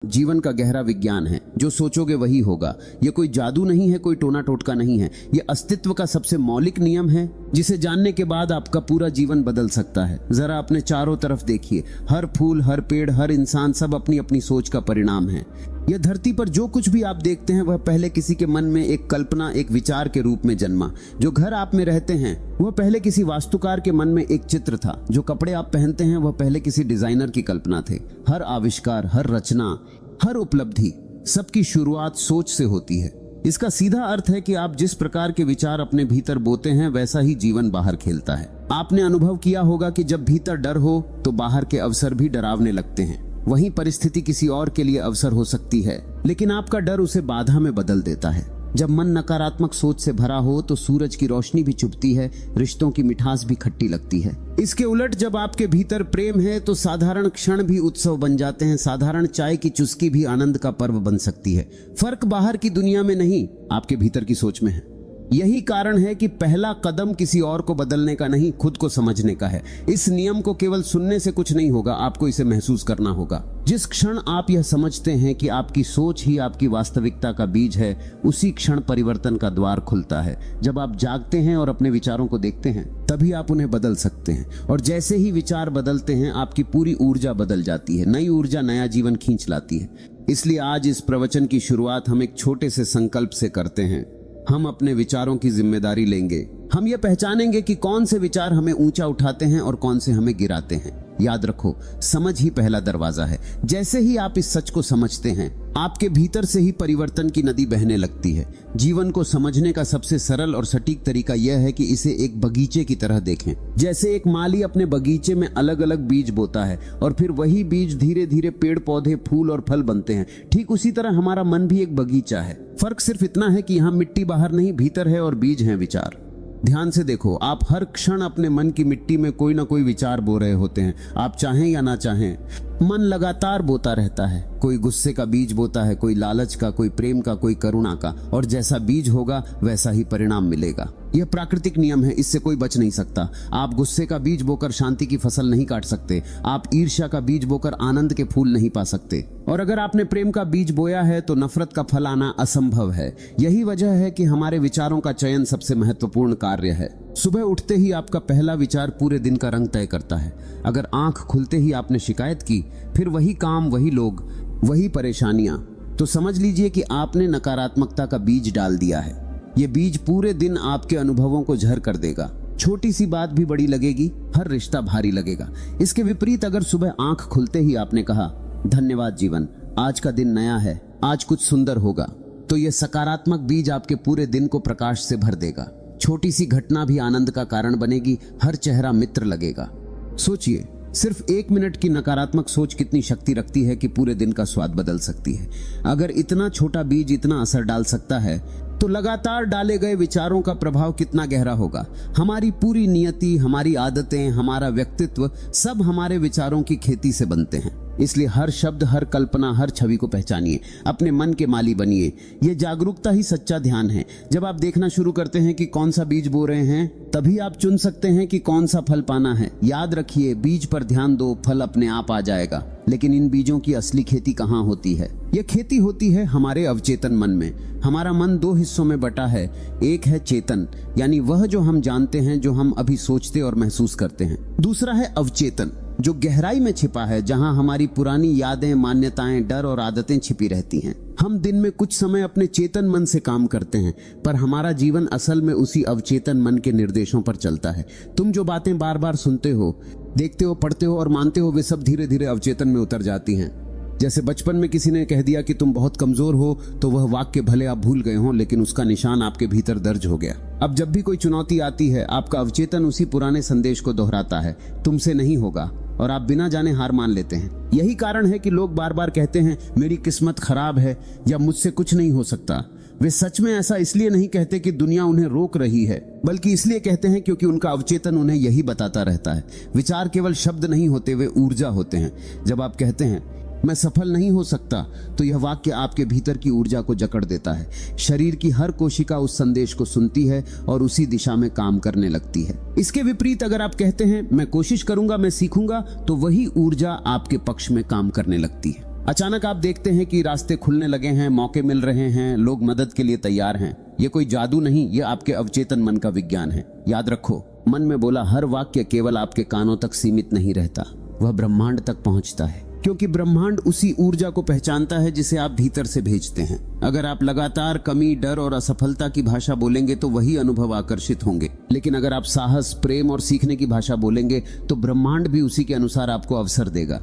जीवन का गहरा विज्ञान है। जो सोचोगे वही होगा। ये कोई जादू नहीं है, कोई टोना टोटका नहीं है। ये अस्तित्व का सबसे मौलिक नियम है जिसे जानने के बाद आपका पूरा जीवन बदल सकता है। जरा अपने चारों तरफ देखिए, हर फूल, हर पेड़, हर इंसान, सब अपनी अपनी सोच का परिणाम है। यह धरती पर जो कुछ भी आप देखते हैं वह पहले किसी के मन में एक कल्पना, एक विचार के रूप में जन्मा। जो घर आप में रहते हैं वह पहले किसी वास्तुकार के मन में एक चित्र था। जो कपड़े आप पहनते हैं वह पहले किसी डिजाइनर की कल्पना थे। हर आविष्कार, हर रचना, हर उपलब्धि, सबकी शुरुआत सोच से होती है। इसका सीधा अर्थ है कि आप जिस प्रकार के विचार अपने भीतर बोते हैं वैसा ही जीवन बाहर खेलता है। आपने अनुभव किया होगा कि जब भीतर डर हो तो बाहर के अवसर भी डरावने लगते हैं। वहीं परिस्थिति किसी और के लिए अवसर हो सकती है, लेकिन आपका डर उसे बाधा में बदल देता है। जब मन नकारात्मक सोच से भरा हो तो सूरज की रोशनी भी चुभती है, रिश्तों की मिठास भी खट्टी लगती है। इसके उलट जब आपके भीतर प्रेम है तो साधारण क्षण भी उत्सव बन जाते हैं। साधारण चाय की चुस्की भी आनंद का पर्व बन सकती है। फर्क बाहर की दुनिया में नहीं, आपके भीतर की सोच में है। यही कारण है कि पहला कदम किसी और को बदलने का नहीं, खुद को समझने का है। इस नियम को केवल सुनने से कुछ नहीं होगा, आपको इसे महसूस करना होगा। जिस क्षण आप यह समझते हैं कि आपकी सोच ही आपकी वास्तविकता का बीज है, उसी क्षण परिवर्तन का द्वार खुलता है। जब आप जागते हैं और अपने विचारों को देखते हैं तभी आप उन्हें बदल सकते हैं। और जैसे ही विचार बदलते हैं आपकी पूरी ऊर्जा बदल जाती है। नई ऊर्जा नया जीवन खींच लाती है। इसलिए आज इस प्रवचन की शुरुआत हम एक छोटे से संकल्प से करते हैं। हम अपने विचारों की जिम्मेदारी लेंगे। हम ये पहचानेंगे कि कौन से विचार हमें ऊंचा उठाते हैं और कौन से हमें गिराते हैं। याद रखो, समझ ही पहला दरवाजा है। जैसे ही आप इस सच को समझते हैं आपके भीतर से ही परिवर्तन की नदी बहने लगती है। जीवन को समझने का सबसे सरल और सटीक तरीका यह है कि इसे एक बगीचे की तरह देखें। जैसे एक माली अपने बगीचे में अलग अलग बीज बोता है और फिर वही बीज धीरे धीरे पेड़ पौधे, फूल और फल बनते हैं, ठीक उसी तरह हमारा मन भी एक बगीचा है। फर्क सिर्फ इतना है कि यहाँ मिट्टी बाहर नहीं, भीतर है, और बीज हैं विचार। ध्यान से देखो, आप हर क्षण अपने मन की मिट्टी में कोई ना कोई विचार बो रहे होते हैं। आप चाहें या ना चाहें, मन लगातार बोता रहता है। कोई गुस्से का बीज बोता है, कोई लालच का, कोई प्रेम का, कोई करुणा का। और जैसा बीज होगा वैसा ही परिणाम मिलेगा। यह प्राकृतिक नियम है, इससे कोई बच नहीं सकता। आप गुस्से का बीज बोकर शांति की फसल नहीं काट सकते। आप ईर्ष्या का बीज बोकर आनंद के फूल नहीं पा सकते। और अगर आपने प्रेम का बीज बोया है तो नफरत का फल आना असंभव है। यही वजह है कि हमारे विचारों का चयन सबसे महत्वपूर्ण कार्य है। सुबह उठते ही आपका पहला विचार पूरे दिन का रंग तय करता है। अगर आंख खुलते ही आपने शिकायत की, फिर वही काम, वही लोग, वही परेशानियां, तो समझ लीजिए कि आपने नकारात्मकता का बीज डाल दिया है। ये बीज पूरे दिन आपके अनुभवों को झर कर देगा। छोटी सी बात भी बड़ी लगेगी, हर रिश्ता भारी लगेगा। इसके विपरीत अगर सुबह आंख खुलते ही आपने कहा, धन्यवाद जीवन, आज का दिन नया है, आज कुछ सुंदर होगा, तो यह सकारात्मक बीज आपके पूरे दिन को प्रकाश से भर देगा। छोटी सी घटना भी आनंद का कारण बनेगी, हर चेहरा मित्र लगेगा। सोचिए, सिर्फ 1 मिनट की नकारात्मक सोच कितनी शक्ति रखती है कि पूरे दिन का स्वाद बदल सकती है। अगर इतना छोटा बीज इतना असर डाल सकता है तो लगातार डाले गए विचारों का प्रभाव कितना गहरा होगा। हमारी पूरी नियति, हमारी आदतें, हमारा व्यक्तित्व सब हमारे विचारों की खेती से बनते हैं। इसलिए हर शब्द, हर कल्पना, हर छवि को पहचानिए, अपने मन के माली बनिए। यह जागरूकता ही सच्चा ध्यान है। जब आप देखना शुरू करते हैं कि कौन सा बीज बो रहे हैं, तभी आप चुन सकते हैं कि कौन सा फल पाना है। याद रखिए, बीज पर ध्यान दो, फल अपने आप आ जाएगा। लेकिन इन बीजों की असली खेती कहाँ होती है? यह खेती होती है हमारे अवचेतन मन में। हमारा मन 2 हिस्सों में बटा है। एक है चेतन, यानी वह जो हम जानते हैं, जो हम अभी सोचते और महसूस करते हैं। दूसरा है अवचेतन, जो गहराई में छिपा है, जहां हमारी पुरानी यादें, मान्यताएं, डर और आदतें छिपी रहती हैं। हम दिन में कुछ समय अपने चेतन मन से काम करते हैं, पर हमारा जीवन असल में उसी अवचेतन मन के निर्देशों पर चलता है। तुम जो बातें बार बार सुनते हो, देखते हो, पढ़ते हो और मानते हो, वे सब धीरे धीरे अवचेतन में उतर जाती हैं। जैसे बचपन में किसी ने कह दिया कि तुम बहुत कमजोर हो, तो वह वाक्य भले आप भूल गए हो, लेकिन उसका निशान आपके भीतर दर्ज हो गया। अब जब भी कोई चुनौती आती है, आपका अवचेतन उसी पुराने संदेश को दोहराता है, तुमसे नहीं होगा, और आप बिना जाने हार मान लेते हैं। यही कारण है कि लोग बार बार कहते हैं, मेरी किस्मत खराब है या मुझसे कुछ नहीं हो सकता। वे सच में ऐसा इसलिए नहीं कहते कि दुनिया उन्हें रोक रही है, बल्कि इसलिए कहते हैं क्योंकि उनका अवचेतन उन्हें यही बताता रहता है। विचार केवल शब्द नहीं होते, वे ऊर्जा होते हैं। जब आप कहते हैं, मैं सफल नहीं हो सकता, तो यह वाक्य आपके भीतर की ऊर्जा को जकड़ देता है। शरीर की हर कोशिका उस संदेश को सुनती है और उसी दिशा में काम करने लगती है। इसके विपरीत अगर आप कहते हैं, मैं कोशिश करूंगा, मैं सीखूंगा, तो वही ऊर्जा आपके पक्ष में काम करने लगती है। अचानक आप देखते हैं कि रास्ते खुलने लगे हैं, मौके मिल रहे हैं, लोग मदद के लिए तैयार हैं। ये कोई जादू नहीं, ये आपके अवचेतन मन का विज्ञान है। याद रखो, मन में बोला हर वाक्य केवल आपके कानों तक सीमित नहीं रहता, वह ब्रह्मांड तक पहुंचता है, क्योंकि ब्रह्मांड उसी ऊर्जा को पहचानता है जिसे आप भीतर से भेजते हैं। अगर आप लगातार कमी, डर और असफलता की भाषा बोलेंगे तो वही अनुभव आकर्षित होंगे, लेकिन अगर आप साहस, प्रेम और सीखने की भाषा बोलेंगे तो ब्रह्मांड भी उसी के अनुसार आपको अवसर देगा।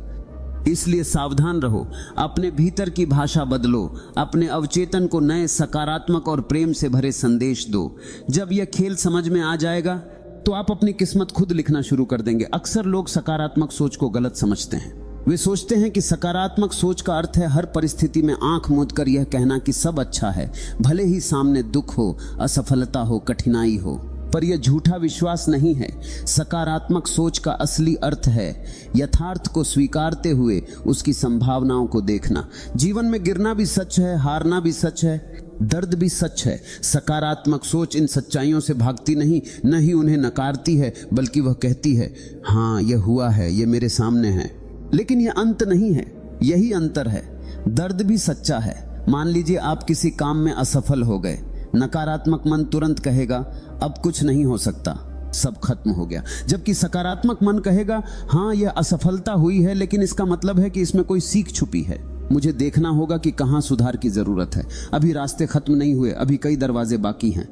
इसलिए सावधान रहो, अपने भीतर की भाषा बदलो, अपने अवचेतन को नए सकारात्मक और प्रेम से भरे संदेश दो। जब यह खेल समझ में आ जाएगा तो आप अपनी किस्मत खुद लिखना शुरू कर देंगे। अक्सर लोग सकारात्मक सोच को गलत समझते हैं। वे सोचते हैं कि सकारात्मक सोच का अर्थ है हर परिस्थिति में आंख मूंद कर यह कहना कि सब अच्छा है, भले ही सामने दुख हो, असफलता हो, कठिनाई हो। पर यह झूठा विश्वास नहीं है। सकारात्मक सोच का असली अर्थ है यथार्थ को स्वीकारते हुए उसकी संभावनाओं को देखना। जीवन में गिरना भी सच है, हारना भी सच है, दर्द भी सच है। सकारात्मक सोच इन सच्चाइयों से भागती नहीं, न ही उन्हें नकारती है, बल्कि वह कहती है, हाँ यह हुआ है, यह मेरे सामने है। लेकिन यह अंत नहीं है, यही अंतर है। दर्द भी सच्चा है। मान लीजिए आप किसी काम में असफल हो गए, नकारात्मक मन तुरंत कहेगा अब कुछ नहीं हो सकता, सब खत्म हो गया। जबकि सकारात्मक मन कहेगा हाँ यह असफलता हुई है, लेकिन इसका मतलब है कि इसमें कोई सीख छुपी है, मुझे देखना होगा कि कहां सुधार की जरूरत है, अभी रास्ते खत्म नहीं हुए, अभी कई दरवाजे बाकी हैं।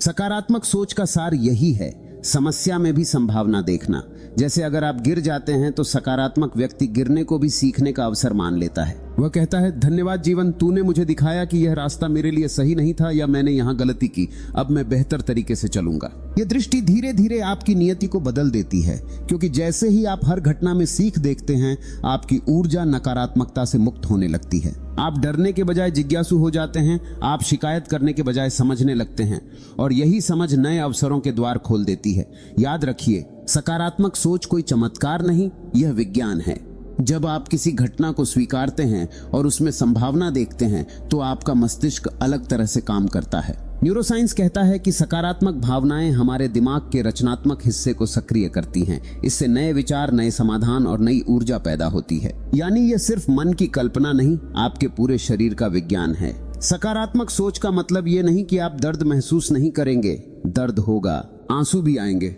सकारात्मक सोच का सार यही है, समस्या में भी संभावना देखना। जैसे अगर आप गिर जाते हैं तो सकारात्मक व्यक्ति गिरने को भी सीखने का अवसर मान लेता है। वह कहता है धन्यवाद जीवन, तूने मुझे दिखाया कि यह रास्ता मेरे लिए सही नहीं था या मैंने यहाँ गलती की, अब मैं बेहतर तरीके से चलूंगा। यह दृष्टि धीरे धीरे आपकी नियति को बदल देती है, क्योंकि जैसे ही आप हर घटना में सीख देखते हैं, आपकी ऊर्जा नकारात्मकता से मुक्त होने लगती है। आप डरने के बजाय जिज्ञासु हो जाते हैं, आप शिकायत करने के बजाय समझने लगते हैं, और यही समझ नए अवसरों के द्वार खोल देती है। याद रखिए, सकारात्मक सोच कोई चमत्कार नहीं, यह विज्ञान है। जब आप किसी घटना को स्वीकारते हैं और उसमें संभावना देखते हैं तो आपका मस्तिष्क अलग तरह से काम करता है। न्यूरोसाइंस कहता है कि सकारात्मक भावनाएं हमारे दिमाग के रचनात्मक हिस्से को सक्रिय करती हैं। इससे नए विचार, नए समाधान और नई ऊर्जा पैदा होती है। यानी यह सिर्फ मन की कल्पना नहीं, आपके पूरे शरीर का विज्ञान है। सकारात्मक सोच का मतलब यह नहीं कि आप दर्द महसूस नहीं करेंगे, दर्द होगा, आंसू भी आएंगे,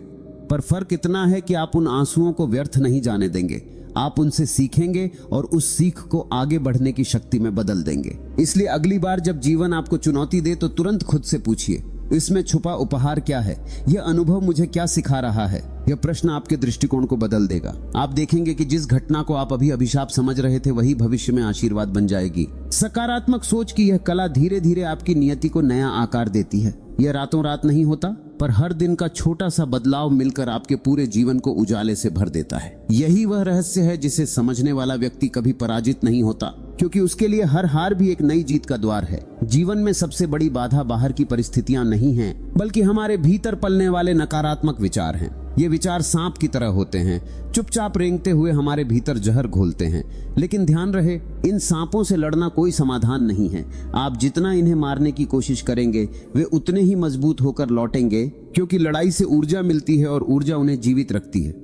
पर फर्क इतना है कि आप उन आंसुओं को व्यर्थ नहीं जाने देंगे। आप उनसे सीखेंगे और उस सीख को आगे बढ़ने की शक्ति में बदल देंगे। इसलिए अगली बार जब जीवन आपको चुनौती दे तो तुरंत खुद से पूछिए, इसमें छुपा उपहार क्या है? यह अनुभव मुझे क्या सिखा रहा है? यह प्रश्न आपके दृष्टिकोण को बदल देगा। आप देखेंगे कि जिस घटना को आप अभी अभिशाप समझ रहे थे, वही भविष्य में आशीर्वाद बन जाएगी। सकारात्मक सोच की यह कला धीरे धीरे आपकी नियति को नया आकार देती है। यह रातों रात नहीं होता, पर हर दिन का छोटा सा बदलाव मिलकर आपके पूरे जीवन को उजाले से भर देता है। यही वह रहस्य है जिसे समझने वाला व्यक्ति कभी पराजित नहीं होता, क्योंकि उसके लिए हर हार भी एक नई जीत का द्वार है। जीवन में सबसे बड़ी बाधा बाहर की परिस्थितियां नहीं हैं, बल्कि हमारे भीतर पलने वाले नकारात्मक विचार हैं। ये विचार सांप की तरह होते हैं, चुपचाप रेंगते हुए हमारे भीतर जहर घोलते हैं। लेकिन ध्यान रहे, इन सांपों से लड़ना कोई समाधान नहीं है। आप जितना इन्हें मारने की कोशिश करेंगे, वे उतने ही मजबूत होकर लौटेंगे, क्योंकि लड़ाई से ऊर्जा मिलती है और ऊर्जा उन्हें जीवित रखती है।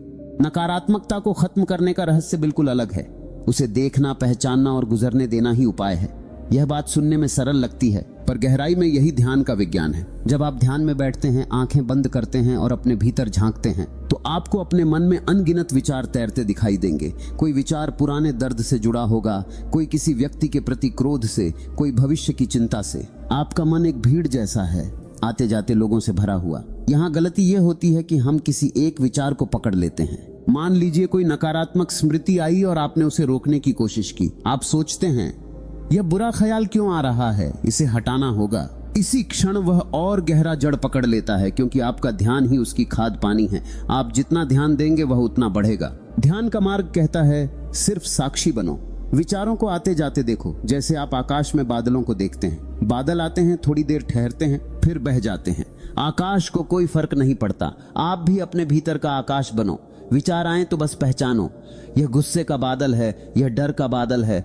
नकारात्मकता को खत्म करने का रहस्य बिल्कुल अलग है। उसे देखना, पहचानना और गुजरने देना ही उपाय है। यह बात सुनने में सरल लगती है, पर गहराई में यही ध्यान का विज्ञान है। जब आप ध्यान में बैठते हैं, आंखें बंद करते हैं और अपने भीतर झांकते हैं, तो आपको अपने मन में अनगिनत विचार तैरते दिखाई देंगे। कोई विचार पुराने दर्द से जुड़ा होगा, कोई किसी व्यक्ति के प्रति क्रोध से, कोई भविष्य की चिंता से। आपका मन एक भीड़ जैसा है, आते जाते लोगों से भरा हुआ। यहाँ गलती यह होती है कि हम किसी एक विचार को पकड़ लेते हैं। मान लीजिए कोई नकारात्मक स्मृति आई और आपने उसे रोकने की कोशिश की। आप सोचते हैं, यह बुरा ख्याल क्यों आ रहा है, इसे हटाना होगा। इसी क्षण वह और गहरा जड़ पकड़ लेता है, क्योंकि आपका ध्यान ही उसकी खाद पानी है। आप जितना ध्यान देंगे वह उतना बढ़ेगा। ध्यान का मार्ग कहता है, सिर्फ साक्षी बनो। विचारों को आते जाते देखो, जैसे आप आकाश में बादलों को देखते हैं। बादल आते हैं, थोड़ी देर ठहरते हैं, फिर बह जाते हैं। आकाश को कोई फर्क नहीं पड़ता। आप भी अपने भीतर का आकाश बनो। विचार आए तो बस पहचानो, यह गुस्से का बादल है, यह डर का बादल है,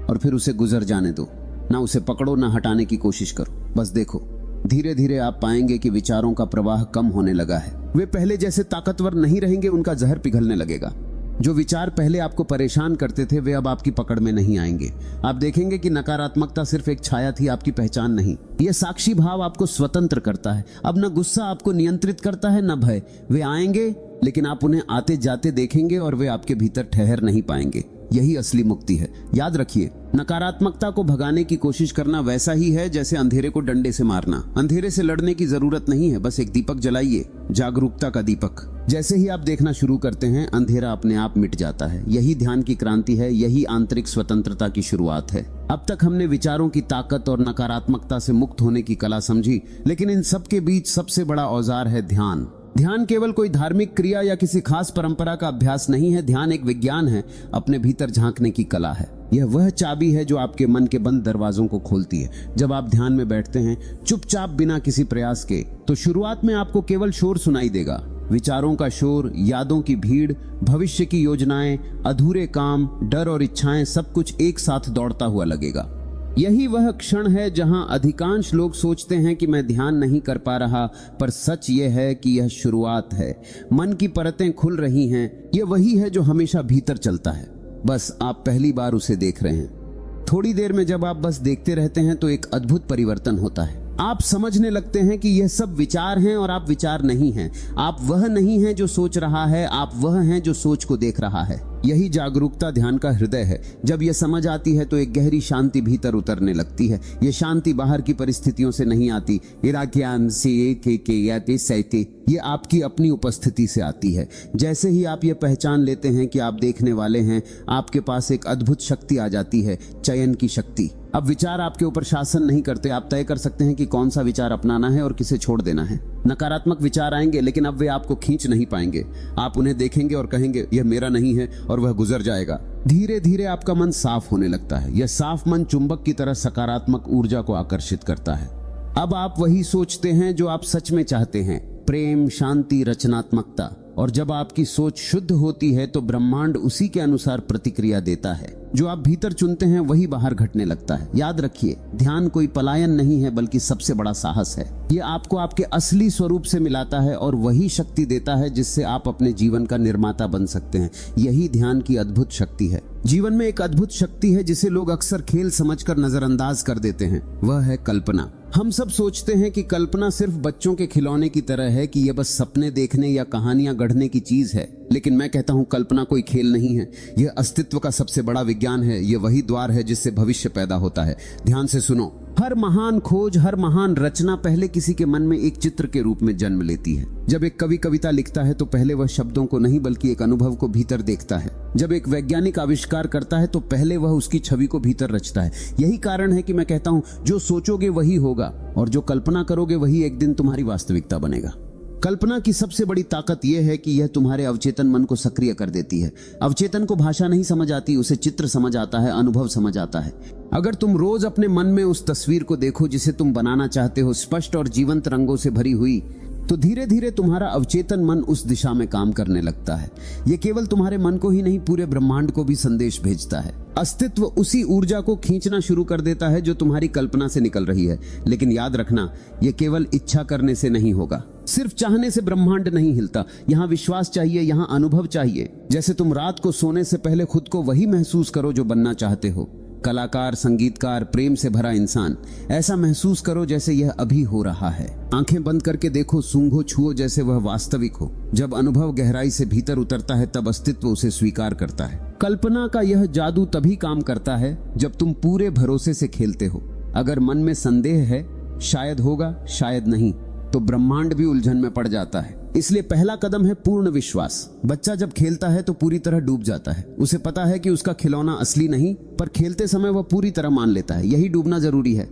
और फिर उसे गुजर जाने दो। ना उसे पकड़ो, ना हटाने की कोशिश करो, बस देखो। धीरे धीरे आप पाएंगे कि विचारों का प्रवाह कम होने लगा है। वे पहले जैसे ताकतवर नहीं रहेंगे, उनका जहर पिघलने लगेगा। जो विचार पहले आपको परेशान करते थे वे अब आपकी पकड़ में नहीं आएंगे। आप देखेंगे कि नकारात्मकता सिर्फ एक छाया थी, आपकी पहचान नहीं। यह साक्षी भाव आपको स्वतंत्र करता है। अब न गुस्सा आपको नियंत्रित करता है, न भय। वे आएंगे लेकिन आप उन्हें आते जाते देखेंगे और वे आपके भीतर ठहर नहीं पाएंगे। यही असली मुक्ति है। याद रखिए, नकारात्मकता को भगाने की कोशिश करना वैसा ही है जैसे अंधेरे को डंडे से मारना। अंधेरे से लड़ने की जरूरत नहीं है, बस एक दीपक जलाइए, जागरूकता का दीपक। जैसे ही आप देखना शुरू करते हैं, अंधेरा अपने आप मिट जाता है। यही ध्यान की क्रांति है, यही आंतरिक स्वतंत्रता की शुरुआत है। अब तक हमने विचारों की ताकत और नकारात्मकता से मुक्त होने की कला समझी, लेकिन इन सब के बीच सबसे बड़ा औजार है ध्यान। ध्यान केवल कोई धार्मिक क्रिया या किसी खास परंपरा का अभ्यास नहीं है। ध्यान एक विज्ञान है, अपने भीतर झांकने की कला है। यह वह चाबी है जो आपके मन के बंद दरवाजों को खोलती है। जब आप ध्यान में बैठते हैं, चुपचाप बिना किसी प्रयास के, तो शुरुआत में आपको केवल शोर सुनाई देगा। विचारों का शोर, यादों की भीड़, भविष्य की योजनाएं, अधूरे काम, डर और इच्छाएं, सब कुछ एक साथ दौड़ता हुआ लगेगा। यही वह क्षण है जहां अधिकांश लोग सोचते हैं कि मैं ध्यान नहीं कर पा रहा, पर सच यह है कि यह शुरुआत है। मन की परतें खुल रही हैं। यह वही है जो हमेशा भीतर चलता है, बस आप पहली बार उसे देख रहे हैं। थोड़ी देर में जब आप बस देखते रहते हैं तो एक अद्भुत परिवर्तन होता है। आप समझने लगते हैं कि यह सब विचार हैं और आप विचार नहीं हैं। आप वह नहीं हैं जो सोच रहा है, आप वह हैं जो सोच को देख रहा है। यही जागरूकता ध्यान का हृदय है। जब यह समझ आती है तो एक गहरी शांति भीतर उतरने लगती है। यह शांति बाहर की परिस्थितियों से नहीं आती। ये आपकी अपनी उपस्थिति से आती है। जैसे ही आप ये पहचान लेते हैं कि आप देखने वाले हैं, आपके पास एक अद्भुत शक्ति आ जाती है, चयन की शक्ति। अब विचार आपके ऊपर शासन नहीं करते। आप तय कर सकते हैं कि कौन सा विचार अपनाना है और किसे छोड़ देना है। नकारात्मक विचार आएंगे लेकिन अब वे आपको खींच नहीं पाएंगे। आप उन्हें देखेंगे और कहेंगे यह मेरा नहीं है, और वह गुजर जाएगा। धीरे धीरे आपका मन साफ होने लगता है। यह साफ मन चुंबक की तरह सकारात्मक ऊर्जा को आकर्षित करता है। अब आप वही सोचते हैं जो आप सच में चाहते हैं, प्रेम, शांति, रचनात्मकता। और जब आपकी सोच शुद्ध होती है तो ब्रह्मांड उसी के अनुसार प्रतिक्रिया देता है। जो आप भीतर चुनते हैं वही बाहर घटने लगता है। याद रखिए, ध्यान कोई पलायन नहीं है बल्कि सबसे बड़ा साहस है। ये आपको आपके असली स्वरूप से मिलाता है और वही शक्ति देता है जिससे आप अपने जीवन का निर्माता बन सकते हैं। यही ध्यान की अद्भुत शक्ति है। जीवन में एक अद्भुत शक्ति है जिसे लोग अक्सर खेल समझकर नजरअंदाज कर देते हैं। वह है कल्पना। हम सब सोचते हैं कि कल्पना सिर्फ बच्चों के खिलौने की तरह है, कि यह बस सपने देखने या कहानियां गढ़ने की चीज है। लेकिन मैं कहता हूं, कल्पना कोई खेल नहीं है। यह अस्तित्व का सबसे बड़ा विज्ञान है। यह वही द्वार है जिससे भविष्य पैदा होता है। ध्यान से सुनो। हर महान खोज, हर महान रचना पहले किसी के मन में एक चित्र के रूप में जन्म लेती है। जब एक कवि कविता लिखता है तो पहले वह शब्दों को नहीं बल्कि एक अनुभव को भीतर देखता है। जब एक वैज्ञानिक आविष्कार करता है तो पहले वह उसकी छवि को भीतर रचता है। यही कारण है कि मैं कहता हूं, जो सोचोगे वही होगा और जो कल्पना करोगे वही एक दिन तुम्हारी वास्तविकता बनेगा। कल्पना की सबसे बड़ी ताकत यह है कि यह तुम्हारे अवचेतन मन को सक्रिय कर देती है। अवचेतन को भाषा नहीं समझ आती, उसे चित्र समझ आता है, अनुभव समझ आता है। अगर तुम रोज अपने मन में उस तस्वीर को देखो जिसे तुम बनाना चाहते हो, स्पष्ट और जीवंत रंगों से भरी हुई, तो धीरे धीरे तुम्हारा अवचेतन मन उस दिशा में काम करने लगता है। यह केवल तुम्हारे मन को ही नहीं, पूरे ब्रह्मांड को भी संदेश भेजता है। अस्तित्व उसी ऊर्जा को खींचना शुरू कर देता है जो तुम्हारी कल्पना से निकल रही है। लेकिन याद रखना, यह केवल इच्छा करने से नहीं होगा। सिर्फ चाहने से ब्रह्मांड नहीं हिलता। यहाँ विश्वास चाहिए, यहाँ अनुभव चाहिए। जैसे तुम रात को सोने से पहले खुद को वही महसूस करो जो बनना चाहते हो। कलाकार, संगीतकार, प्रेम से भरा इंसान। ऐसा महसूस करो जैसे यह अभी हो रहा है। आंखें बंद करके देखो, सूंघो, छुओ जैसे वह वास्तविक हो। जब अनुभव गहराई से भीतर उतरता है तब अस्तित्व उसे स्वीकार करता है। कल्पना का यह जादू तभी काम करता है जब तुम पूरे भरोसे से खेलते हो। अगर मन में संदेह है, शायद होगा, शायद नहीं, तो ब्रह्मांड भी उलझन में पड़ जाता है। इसलिए पहला कदम है पूर्ण विश्वास। बच्चा जब खेलता है तो पूरी तरह डूब जाता है। उसे पता है कि उसका खिलौना असली नहीं, पर खेलते समय वह पूरी तरह मान लेता है। यही डूबना जरूरी है।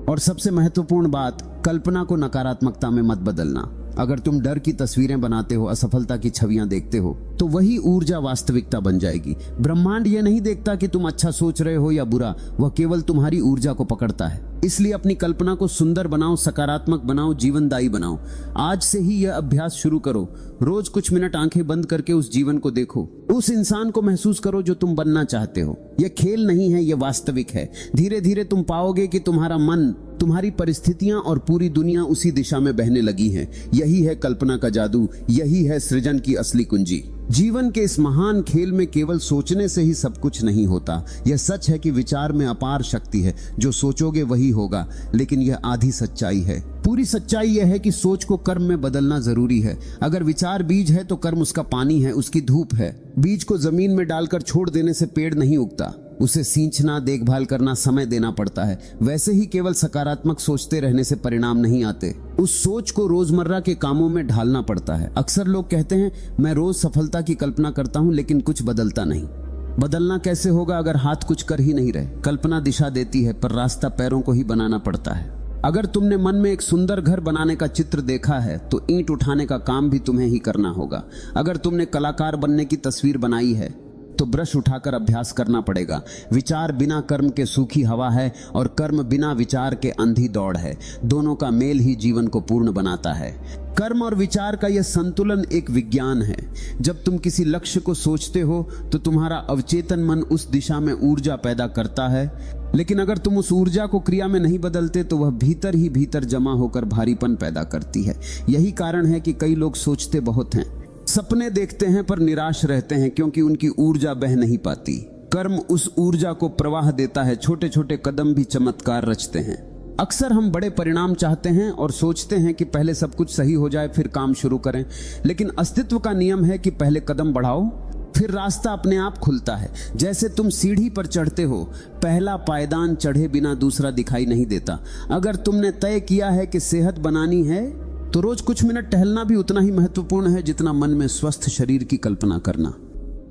और सबसे महत्वपूर्ण बात, कल्पना को नकारात्मकता में मत बदलना। अगर तुम डर की तस्वीरें बनाते हो, असफलता की छवियां देखते हो, तो वही ऊर्जा वास्तविकता बन जाएगी। ब्रह्मांड यह नहीं देखता कि तुम अच्छा सोच रहे हो या बुरा, वह केवल तुम्हारी ऊर्जा को पकड़ता है। इसलिए अपनी कल्पना को सुंदर बनाओ, सकारात्मक बनाओ, जीवनदायी बनाओ। आज से ही यह अभ्यास शुरू करो। रोज कुछ मिनट आंखें बंद करके उस जीवन को देखो, उस इंसान को महसूस करो जो तुम बनना चाहते हो। यह खेल नहीं है, यह वास्तविक है। धीरे धीरे तुम पाओगे कि तुम्हारा मन तुम्हारी परिस्थितियां और पूरी दुनिया उसी दिशा में बहने लगी हैं। यही है कल्पना का जादू, यही है सृजन की असली कुंजी। जीवन के इस महान खेल में केवल सोचने से ही सब कुछ नहीं होता। यह सच है कि विचार में अपार शक्ति है, जो सोचोगे वही होगा, लेकिन यह आधी सच्चाई है। पूरी सच्चाई यह है कि सोच को कर्म में बदलना जरूरी है। अगर विचार बीज है तो कर्म उसका पानी है, उसकी धूप है। बीज को जमीन में डालकर छोड़ देने से पेड़ नहीं उगता, उसे सींचना, देखभाल करना, समय देना पड़ता है। वैसे ही केवल सकारात्मक सोचते रहने से परिणाम नहीं आते, उस सोच को रोजमर्रा के कामों में ढालना पड़ता है। अक्सर लोग कहते हैं मैं रोज सफलता की कल्पना करता हूं, लेकिन कुछ बदलता नहीं। बदलना कैसे होगा अगर हाथ कुछ कर ही नहीं रहे? कल्पना दिशा देती है, पर रास्ता पैरों को ही बनाना पड़ता है। अगर तुमने मन में एक सुंदर घर बनाने का चित्र देखा है तो ईंट उठाने का काम भी तुम्हें ही करना होगा। अगर तुमने कलाकार बनने की तस्वीर बनाई है तो ब्रश उठाकर अभ्यास करना पड़ेगा। विचार बिना कर्म के सूखी हवा है और कर्म बिना विचार के अंधी दौड़ है। दोनों का मेल ही जीवन को पूर्ण बनाता है। कर्म और विचार का यह संतुलन एक विज्ञान है। जब तुम किसी लक्ष्य को सोचते हो तो तुम्हारा अवचेतन मन उस दिशा में ऊर्जा पैदा करता है, लेकिन अगर तुम उस ऊर्जा को क्रिया में नहीं बदलते तो वह भीतर ही भीतर जमा होकर भारीपन पैदा करती है। यही कारण है कि कई लोग सोचते बहुत हैं, सपने देखते हैं पर निराश रहते हैं, क्योंकि उनकी ऊर्जा बह नहीं पाती। कर्म उस ऊर्जा को प्रवाह देता है। छोटे छोटे कदम भी चमत्कार रचते हैं। अक्सर हम बड़े परिणाम चाहते हैं और सोचते हैं कि पहले सब कुछ सही हो जाए फिर काम शुरू करें, लेकिन अस्तित्व का नियम है कि पहले कदम बढ़ाओ, फिर रास्ता अपने आप खुलता है। जैसे तुम सीढ़ी पर चढ़ते हो, पहला पायदान चढ़े बिना दूसरा दिखाई नहीं देता। अगर तुमने तय किया है कि सेहत बनानी है तो रोज कुछ मिनट टहलना भी उतना ही महत्वपूर्ण है जितना मन में स्वस्थ शरीर की कल्पना करना।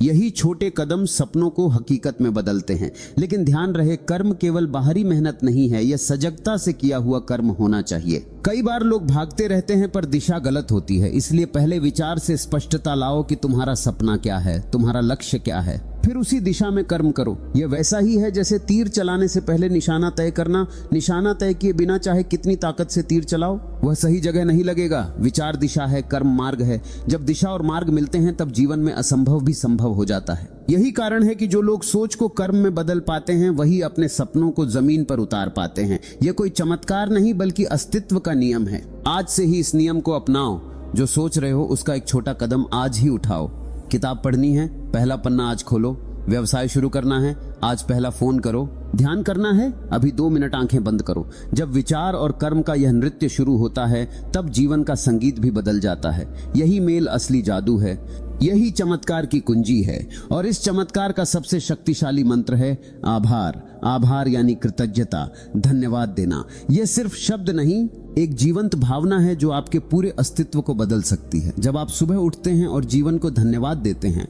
यही छोटे कदम सपनों को हकीकत में बदलते हैं। लेकिन ध्यान रहे, कर्म केवल बाहरी मेहनत नहीं है, यह सजगता से किया हुआ कर्म होना चाहिए। कई बार लोग भागते रहते हैं पर दिशा गलत होती है। इसलिए पहले विचार से स्पष्टता लाओ कि तुम्हारा सपना क्या है, तुम्हारा लक्ष्य क्या है, फिर उसी दिशा में कर्म करो। यह वैसा ही है जैसे तीर चलाने से पहले निशाना तय करना। निशाना तय किए बिना चाहे कितनी ताकत से तीर चलाओ, वह सही जगह नहीं लगेगा। विचार दिशा है, कर्म मार्ग है। जब दिशा और मार्ग मिलते हैं तब जीवन में असंभव भी संभव हो जाता है। यही कारण है कि जो लोग सोच को कर्म में बदल पाते हैं वही अपने सपनों को जमीन पर उतार पाते हैं। यह कोई चमत्कार नहीं बल्कि अस्तित्व का नियम है। आज से ही इस नियम को अपनाओ। जो सोच रहे हो उसका एक छोटा कदम आज ही उठाओ। किताब पढ़नी है, पहला पन्ना आज खोलो। व्यवसाय शुरू करना है, आज पहला फोन करो। ध्यान करना है, अभी 2 मिनट आंखें बंद करो। जब विचार और कर्म का यह नृत्य शुरू होता है तब जीवन का संगीत भी बदल जाता है। यही मेल असली जादू है, यही चमत्कार की कुंजी है। और इस चमत्कार का सबसे शक्तिशाली मंत्र है आभार। आभार यानी कृतज्ञता, धन्यवाद देना। यह सिर्फ शब्द नहीं, एक जीवंत भावना है जो आपके पूरे अस्तित्व को बदल सकती है। जब आप सुबह उठते हैं और जीवन को धन्यवाद देते हैं,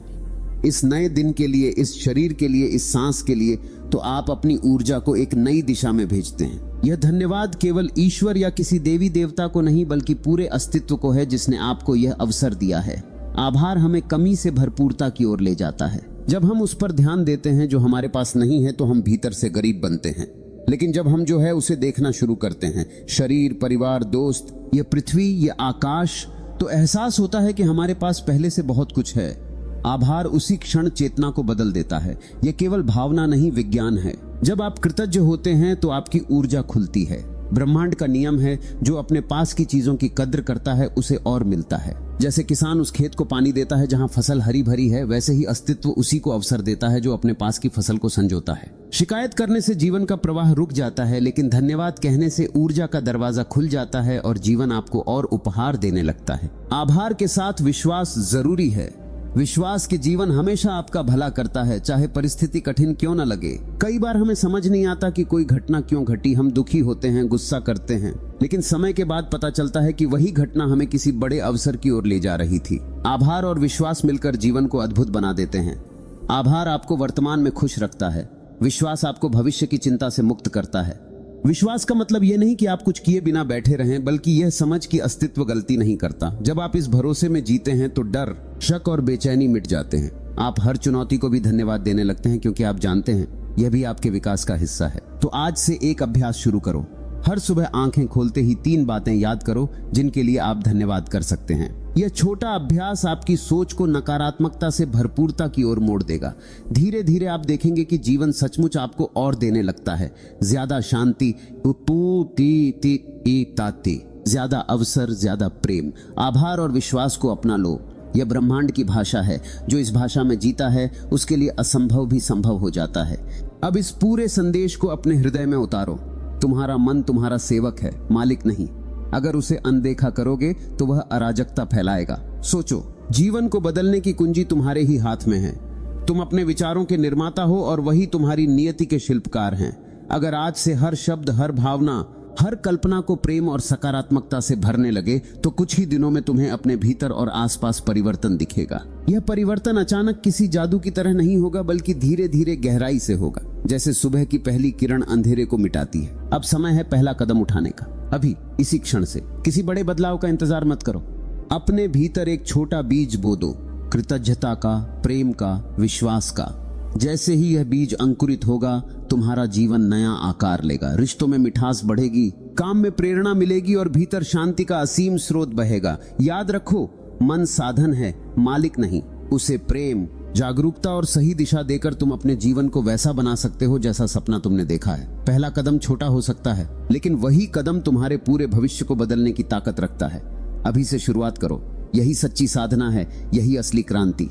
इस नए दिन के लिए, इस शरीर के लिए, इस सांस के लिए, तो आप अपनी ऊर्जा को एक नई दिशा में भेजते हैं। यह धन्यवाद केवल ईश्वर या किसी देवी देवता को नहीं बल्कि पूरे अस्तित्व को है जिसने आपको यह अवसर दिया है। आभार हमें कमी से भरपूरता की ओर ले जाता है। जब हम उस पर ध्यान देते हैं जो हमारे पास नहीं है तो हम भीतर से गरीब बनते हैं, लेकिन जब हम जो है उसे देखना शुरू करते हैं, शरीर, परिवार, दोस्त, ये पृथ्वी, ये आकाश, तो एहसास होता है कि हमारे पास पहले से बहुत कुछ है। आभार उसी क्षण चेतना को बदल देता है। यह केवल भावना नहीं, विज्ञान है। जब आप कृतज्ञ होते हैं तो आपकी ऊर्जा खुलती है। ब्रह्मांड का नियम है, जो अपने पास की चीजों की कद्र करता है उसे और मिलता है। जैसे किसान उस खेत को पानी देता है जहां फसल हरी भरी है, वैसे ही अस्तित्व उसी को अवसर देता है जो अपने पास की फसल को संजोता है। शिकायत करने से जीवन का प्रवाह रुक जाता है, लेकिन धन्यवाद कहने से ऊर्जा का दरवाजा खुल जाता है और जीवन आपको और उपहार देने लगता है। आभार के साथ विश्वास जरूरी है। विश्वास कि जीवन हमेशा आपका भला करता है, चाहे परिस्थिति कठिन क्यों न लगे। कई बार हमें समझ नहीं आता कि कोई घटना क्यों घटी। हम दुखी होते हैं, गुस्सा करते हैं, लेकिन समय के बाद पता चलता है कि वही घटना हमें किसी बड़े अवसर की ओर ले जा रही थी। आभार और विश्वास मिलकर जीवन को अद्भुत बना देते हैं। आभार आपको वर्तमान में खुश रखता है, विश्वास आपको भविष्य की चिंता से मुक्त करता है। विश्वास का मतलब यह नहीं कि आप कुछ किए बिना बैठे रहें, बल्कि यह समझ कि अस्तित्व गलती नहीं करता। जब आप इस भरोसे में जीते हैं तो डर, शक और बेचैनी मिट जाते हैं। आप हर चुनौती को भी धन्यवाद देने लगते हैं, क्योंकि आप जानते हैं यह भी आपके विकास का हिस्सा है। तो आज से एक अभ्यास शुरू करो। हर सुबह आंखें खोलते ही 3 बातें याद करो जिनके लिए आप धन्यवाद कर सकते हैं। यह छोटा अभ्यास आपकी सोच को नकारात्मकता से भरपूरता की ओर मोड़ देगा। धीरे धीरे आप देखेंगे कि जीवन सचमुच आपको और देने लगता है। ज्यादा शांति, ज्यादा अवसर, ज्यादा प्रेम, आभार और विश्वास को अपना लो। यह ब्रह्मांड की भाषा है। जो इस भाषा में जीता है उसके लिए असंभव भी संभव हो जाता है। अब इस पूरे संदेश को अपने हृदय में उतारो। तुम्हारा मन तुम्हारा सेवक है, मालिक नहीं। अगर उसे अनदेखा करोगे तो वह अराजकता फैलाएगा। सोचो, जीवन को बदलने की कुंजी तुम्हारे ही हाथ में है। तुम अपने विचारों के निर्माता हो और वही तुम्हारी नियति के शिल्पकार हैं। अगर आज से हर शब्द, हर भावना, हर कल्पना को प्रेम और सकारात्मकता से भरने लगे तो कुछ ही दिनों में तुम्हें अपने भीतर और आसपास परिवर्तन दिखेगा। यह परिवर्तन अचानक किसी जादू की तरह नहीं होगा, बल्कि धीरे धीरे गहराई से होगा, जैसे सुबह की पहली किरण अंधेरे को मिटाती है। अब समय है पहला कदम उठाने का। अभी इसी क्षण से किसी बड़े बदलाव का इंतजार मत करो। अपने भीतर एक छोटा बीज बो दो, कृतज्ञता का, प्रेम का, विश्वास का। जैसे ही यह बीज अंकुरित होगा, तुम्हारा जीवन नया आकार लेगा। रिश्तों में मिठास बढ़ेगी, काम में प्रेरणा मिलेगी और भीतर शांति का असीम स्रोत बहेगा। याद रखो, मन साधन है, मालिक नहीं। उसे प्रेम, जागरूकता और सही दिशा देकर तुम अपने जीवन को वैसा बना सकते हो जैसा सपना तुमने देखा है। पहला कदम छोटा हो सकता है, लेकिन वही कदम तुम्हारे पूरे भविष्य को बदलने की ताकत रखता है। अभी से शुरुआत करो। यही सच्ची साधना है, यही असली क्रांति।